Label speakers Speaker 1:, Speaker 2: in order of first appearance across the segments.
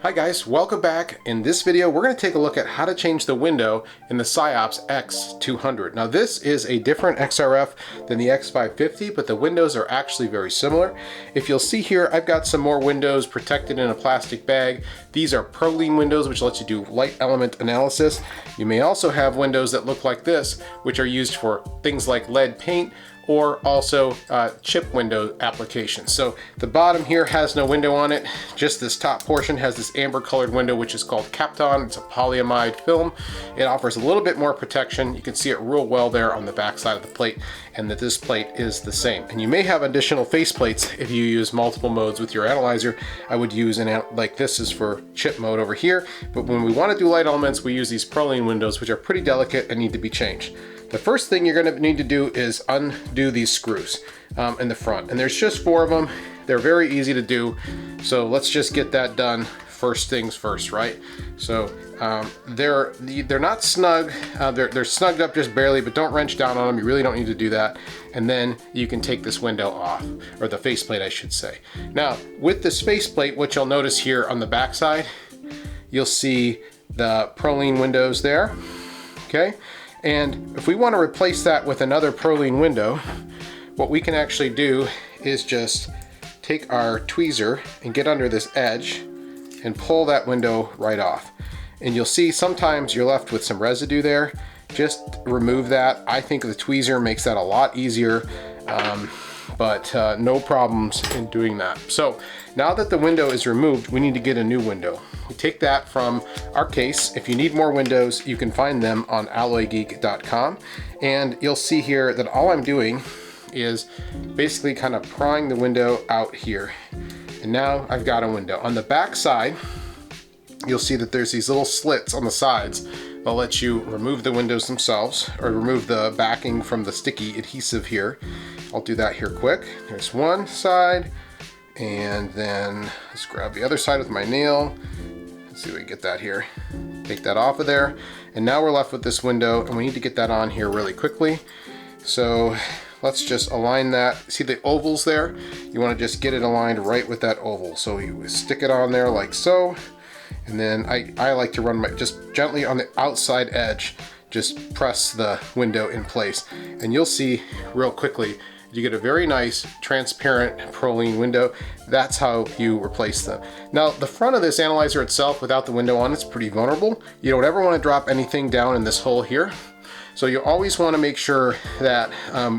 Speaker 1: Hi guys, welcome back. In this video, we're going to take a look at how to change the window in the SciAps X-200. Now this is a different XRF than the X550, but the windows are actually very similar. If you'll see here, I've got some more windows protected in a plastic bag. These are Proline windows, which lets you do light element analysis. You may also have windows that look like this, which are used for things like lead paint, or also chip window applications. So the bottom here has no window on it. Just this top portion has this amber colored window, which is called Kapton. It's a polyamide film. It offers a little bit more protection. You can see it real well there on the back side of the plate, and that this plate is the same. And you may have additional face plates if you use multiple modes with your analyzer. I would use like this is for chip mode over here, but when we want to do light elements, we use these Proline windows, which are pretty delicate and need to be changed. The first thing you're going to need to do is undo these screws in the front. And there's just 4 of them. They're very easy to do. So let's just get that done first things first, right? So they're not snug. They're snugged up just barely, but don't wrench down on them. You really don't need to do that. And then you can take this window off, or the faceplate, I should say. Now, with this faceplate, what you'll notice here on the back side, you'll see the Proline windows there, okay? And if we want to replace that with another Proline window, what we can actually do is just take our tweezer and get under this edge and pull that window right off. And you'll see sometimes you're left with some residue there. Just remove that. I think the tweezer makes that a lot easier, but no problems in doing that. So now that the window is removed, we need to get a new window. We take that from our case. If you need more windows, you can find them on alloygeek.com. And you'll see here that all I'm doing is basically kind of prying the window out here. And now I've got a window. On the back side, you'll see that there's these little slits on the sides that let you remove the windows themselves, or remove the backing from the sticky adhesive here. I'll do that here quick. There's one side, and then let's grab the other side with my nail. Let's see if we can get that here. Take that off of there, and now we're left with this window, and we need to get that on here really quickly. So let's just align that. See the ovals there? You want to just get it aligned right with that oval. So you stick it on there like so, and then I like to run just gently on the outside edge, just press the window in place, and you'll see real quickly you get a very nice transparent Proline window. That's how you replace them. Now the front of this analyzer itself without the window on, it's pretty vulnerable. You don't ever want to drop anything down in this hole here. So you always want to make sure that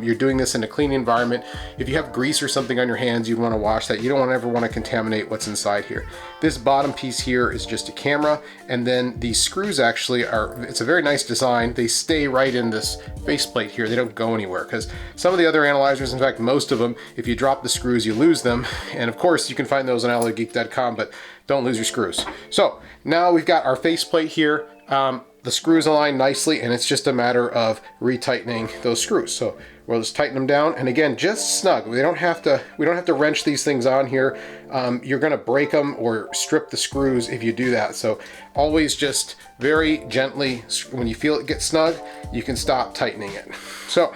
Speaker 1: you're doing this in a clean environment. If you have grease or something on your hands, you'd want to wash that. You don't ever want to contaminate what's inside here. This bottom piece here is just a camera, and then these screws actually it's a very nice design. They stay right in this faceplate here. They don't go anywhere, because some of the other analyzers, in fact most of them, if you drop the screws you lose them. And of course you can find those on alloygeek.com, but don't lose your screws. So now we've got our faceplate here. The screws align nicely, and it's just a matter of retightening those screws. So we'll just tighten them down, and again, just snug. We don't have to wrench these things on here. You're gonna break them or strip the screws if you do that. So always just very gently, when you feel it get snug, you can stop tightening it. So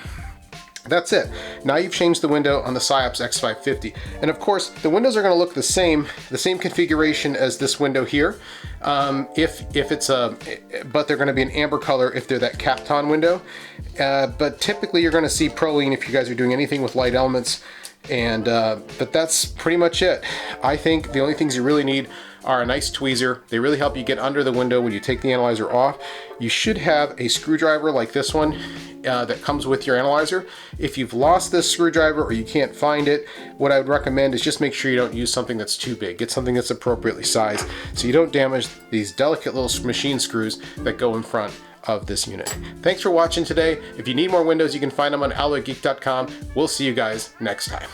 Speaker 1: that's it. Now you've changed the window on the SciAps X550. And of course, the windows are going to look the same configuration as this window here. But they're going to be an amber color if they're that Kapton window. But typically you're going to see Proline if you guys are doing anything with light elements. And but that's pretty much it. I think the only things you really need are a nice tweezer. They really help you get under the window when you take the analyzer off. You should have a screwdriver like this one that comes with your analyzer. If you've lost this screwdriver or you can't find it, what I would recommend is just make sure you don't use something that's too big. Get something that's appropriately sized so you don't damage these delicate little machine screws that go in front of this unit. Thanks for watching today. If you need more windows, you can find them on alloygeek.com. We'll see you guys next time.